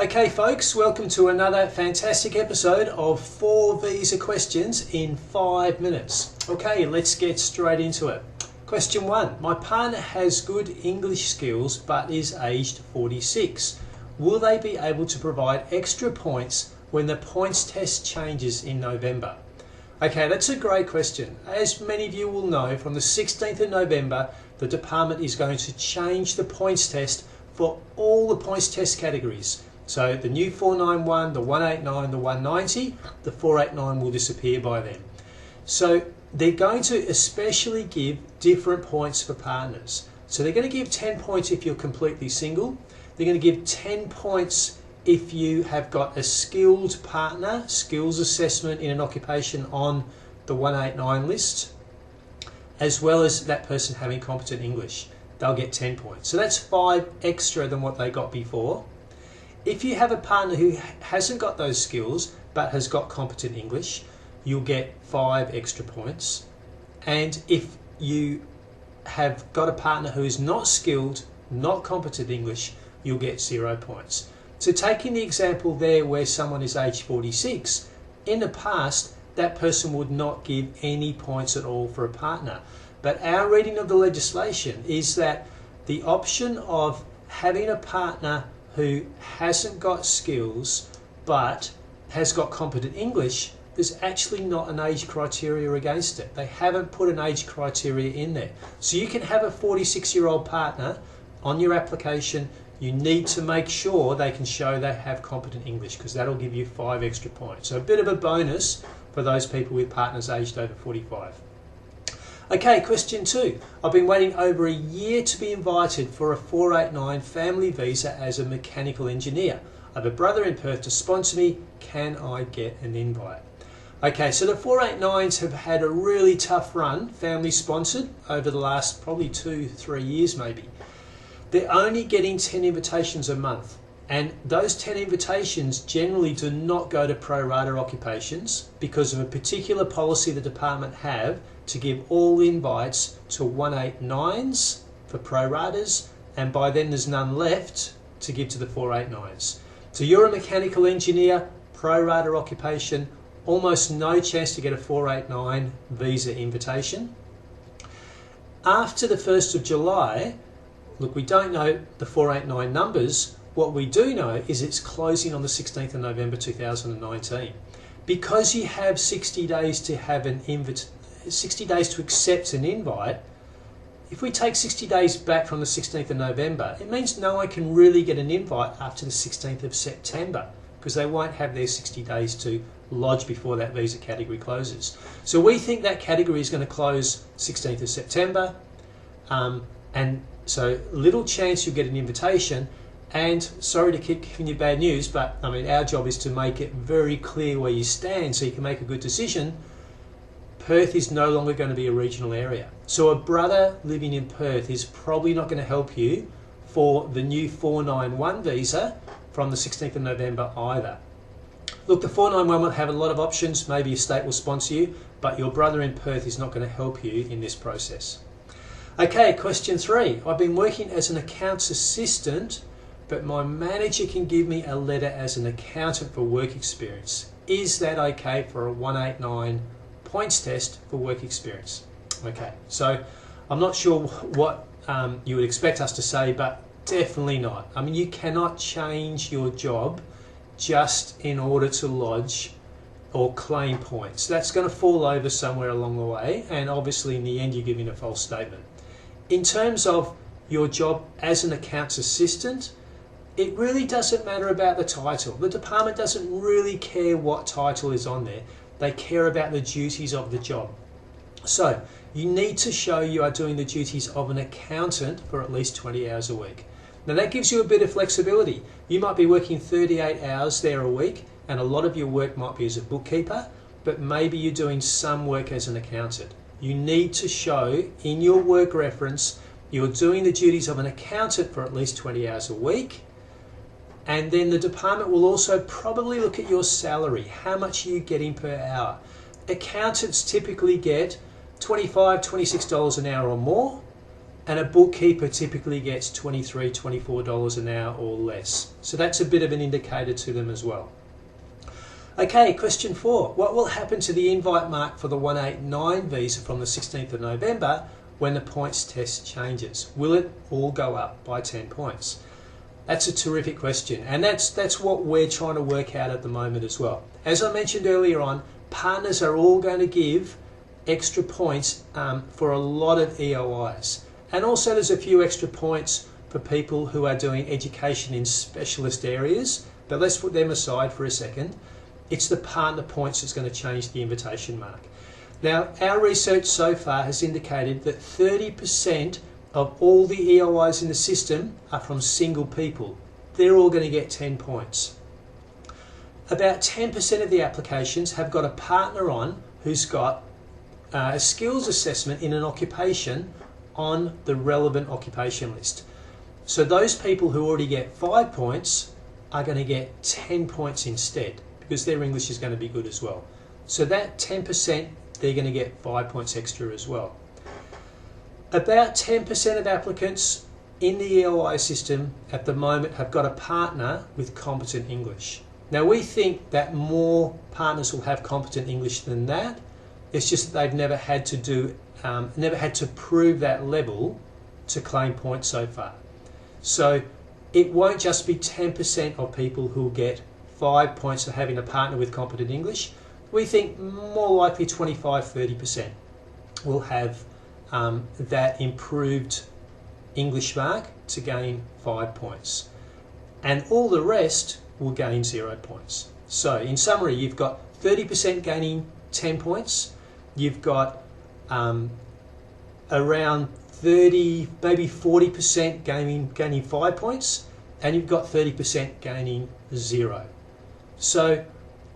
Okay folks, welcome to another fantastic episode of 4 visa questions in 5 minutes. Okay, let's get straight into it. Question 1. My partner has good English skills but is aged 46. Will they be able to provide extra points when the points test changes in November? Okay, that's a great question. As many of you will know, from the 16th of November, the department is going to change the points test for all the points test categories. So the new 491, the 189, the 190, the 489 will disappear by then. So they're going to especially give different points for partners. So they're going to give 10 points if you're completely single. They're going to give 10 points if you have got a skilled partner, skills assessment in an occupation on the 189 list, as well as that person having competent English. They'll get 10 points. So that's 5 extra than what they got before. If you have a partner who hasn't got those skills but has got competent English, you'll get 5 extra points. And if you have got a partner who is not skilled, not competent English, you'll get 0 points. So taking the example there where someone is age 46, in the past that person would not give any points at all for a partner. But our reading of the legislation is that the option of having a partner who hasn't got skills but has got competent English, there's actually not an age criteria against it. They haven't put an age criteria in there. So you can have a 46-year-old partner on your application. You need to make sure they can show they have competent English, because that'll give you 5 extra points. So a bit of a bonus for those people with partners aged over 45. Okay, question 2. I've been waiting over a year to be invited for a 489 family visa as a mechanical engineer. I have a brother in Perth to sponsor me. Can I get an invite? Okay, so the 489s have had a really tough run, family sponsored, over the last probably 2-3 years maybe. They're only getting 10 invitations a month, and those 10 invitations generally do not go to pro rata occupations because of a particular policy the department have to give all invites to 189s for pro ratas, and by then there's none left to give to the 489s. So you're a mechanical engineer, pro rata occupation, almost no chance to get a 489 visa invitation. After the 1st of July, look, we don't know the 489 numbers. What we do know is it's closing on the 16th of November 2019. Because you have 60 days to have 60 days to accept an invite, if we take 60 days back from the 16th of November, it means no one can really get an invite after the 16th of September, because they won't have their 60 days to lodge before that visa category closes. So we think that category is going to close 16th of September, and so little chance you'll get an invitation. And sorry to keep giving you bad news, but I mean, our job is to make it very clear where you stand so you can make a good decision. Perth is no longer going to be a regional area. So a brother living in Perth is probably not going to help you for the new 491 visa from the 16th of November either. Look, the 491 will have a lot of options. Maybe your state will sponsor you, but your brother in Perth is not going to help you in this process. Okay, question 3. I've been working as an accounts assistant, but my manager can give me a letter as an accountant for work experience. Is that okay for a 189 points test for work experience? Okay, so I'm not sure what you would expect us to say, but definitely not. I mean, you cannot change your job just in order to lodge or claim points. That's going to fall over somewhere along the way, and obviously in the end you're giving a false statement. In terms of your job as an accounts assistant, it really doesn't matter about the title. The department doesn't really care what title is on there. They care about the duties of the job. So you need to show you are doing the duties of an accountant for at least 20 hours a week. Now that gives you a bit of flexibility. You might be working 38 hours there a week, and a lot of your work might be as a bookkeeper, but maybe you're doing some work as an accountant. You need to show in your work reference you're doing the duties of an accountant for at least 20 hours a week. And then the department will also probably look at your salary. How much are you getting per hour? Accountants typically get $25, $26 an hour or more, and a bookkeeper typically gets $23, $24 an hour or less. So that's a bit of an indicator to them as well. Okay, question 4. What will happen to the invite mark for the 189 visa from the 16th of November when the points test changes? Will it all go up by 10 points? That's a terrific question, and that's what we're trying to work out at the moment as well. As I mentioned earlier on, partners are all going to give extra points for a lot of EOIs. And also there's a few extra points for people who are doing education in specialist areas, but let's put them aside for a second. It's the partner points that's going to change the invitation mark. Now, our research so far has indicated that 30% of all the EOIs in the system are from single people. They're all going to get 10 points. About 10% of the applications have got a partner on who's got a skills assessment in an occupation on the relevant occupation list. So those people who already get 5 points are going to get 10 points instead, because their English is going to be good as well. So that 10%, they're going to get 5 points extra as well. About 10% of applicants in the EOI system at the moment have got a partner with competent English. Now we think that more partners will have competent English than that. It's just that they've never had to prove that level to claim points so far. So it won't just be 10% of people who will get 5 points for having a partner with competent English. We think more likely 25-30% will have that improved English mark to gain 5 points. And all the rest will gain 0 points. So in summary, you've got 30% gaining 10 points, you've got around 30, maybe 40% gaining 5 points, and you've got 30% gaining 0. So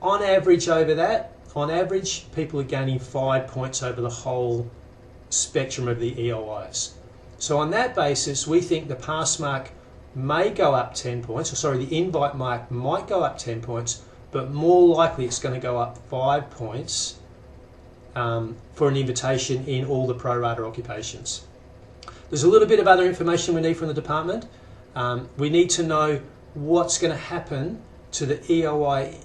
on average over that, on average, people are gaining 5 points over the whole spectrum of the EOIs. So on that basis, we think the pass mark may go up 10 points, or sorry, the invite mark might go up 10 points, but more likely it's going to go up 5 points for an invitation in all the pro rata occupations. There's a little bit of other information we need from the department. We need to know what's going to happen to the EOI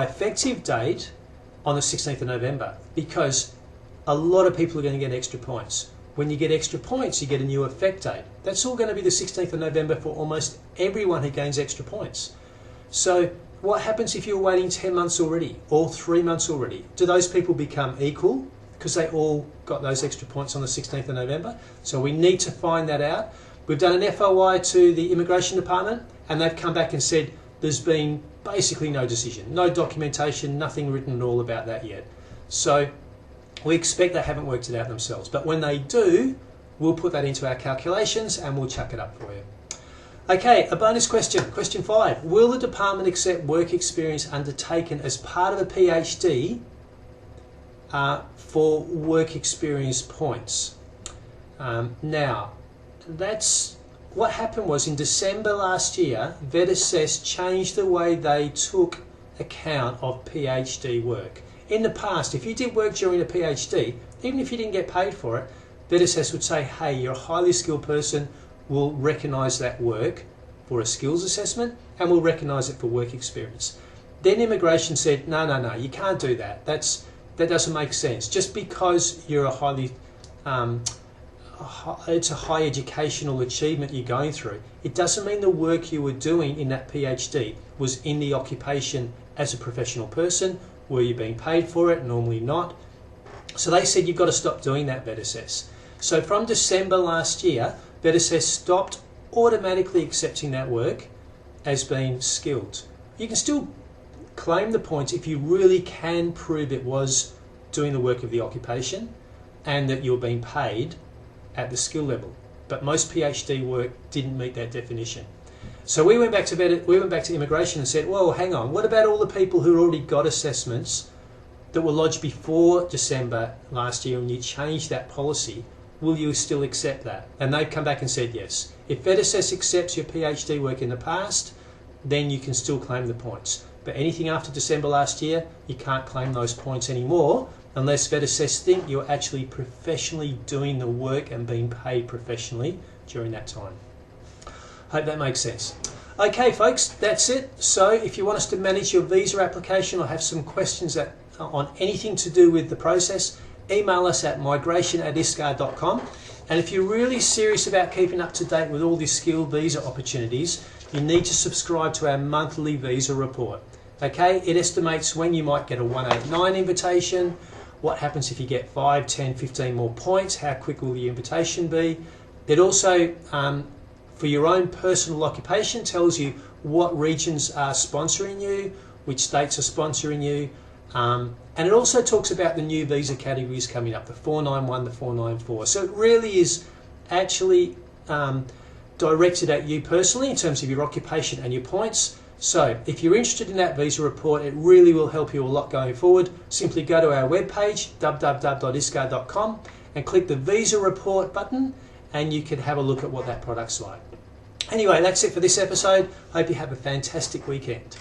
effective date on the 16th of November, because a lot of people are going to get extra points. When you get extra points, you get a new effect date. That's all going to be the 16th of November for almost everyone who gains extra points. So what happens if you're waiting 10 months already, or 3 months already? Do those people become equal because they all got those extra points on the 16th of November? So we need to find that out. We've done an FOI to the Immigration Department, and they've come back and said there's been basically no decision, no documentation, nothing written at all about that yet. So we expect they haven't worked it out themselves. But when they do, we'll put that into our calculations and we'll chuck it up for you. Okay, a bonus question. Question 5. Will the department accept work experience undertaken as part of a PhD for work experience points? Now, that's what happened was in December last year, VetAssess changed the way they took account of PhD work. In the past, if you did work during a PhD, even if you didn't get paid for it, VetAssess would say, hey, you're a highly skilled person, we'll recognise that work for a skills assessment and we'll recognise it for work experience. Then Immigration said, no, you can't do that. That doesn't make sense. Just because you're a highly, it's a high educational achievement you're going through, it doesn't mean the work you were doing in that PhD was in the occupation as a professional person. Were you being paid for it? Normally not. So they said you've got to stop doing that, VetAssess. So from December last year, VetAssess stopped automatically accepting that work as being skilled. You can still claim the points if you really can prove it was doing the work of the occupation and that you're being paid at the skill level. But most PhD work didn't meet that definition. So we went back to Immigration and said, well, hang on, what about all the people who already got assessments that were lodged before December last year and you changed that policy? Will you still accept that? And they've come back and said yes. If VetAssess accepts your PhD work in the past, then you can still claim the points. But anything after December last year, you can't claim those points anymore unless Vet Assess think you're actually professionally doing the work and being paid professionally during that time. Hope that makes sense. Okay folks, that's it. So if you want us to manage your visa application or have some questions on anything to do with the process, email us at migration@iscar.com. And if you're really serious about keeping up to date with all these skilled visa opportunities, you need to subscribe to our monthly visa report. Okay, it estimates when you might get a 189 invitation, what happens if you get 5, 10, 15 more points, how quick will the invitation be. It also, for your own personal occupation, tells you what regions are sponsoring you, which states are sponsoring you, and it also talks about the new visa categories coming up, the 491, the 494. So it really is actually directed at you personally in terms of your occupation and your points. So if you're interested in that visa report, it really will help you a lot going forward. Simply go to our webpage, www.iscar.com, and click the visa report button, and you can have a look at what that product's like. Anyway, that's it for this episode. Hope you have a fantastic weekend.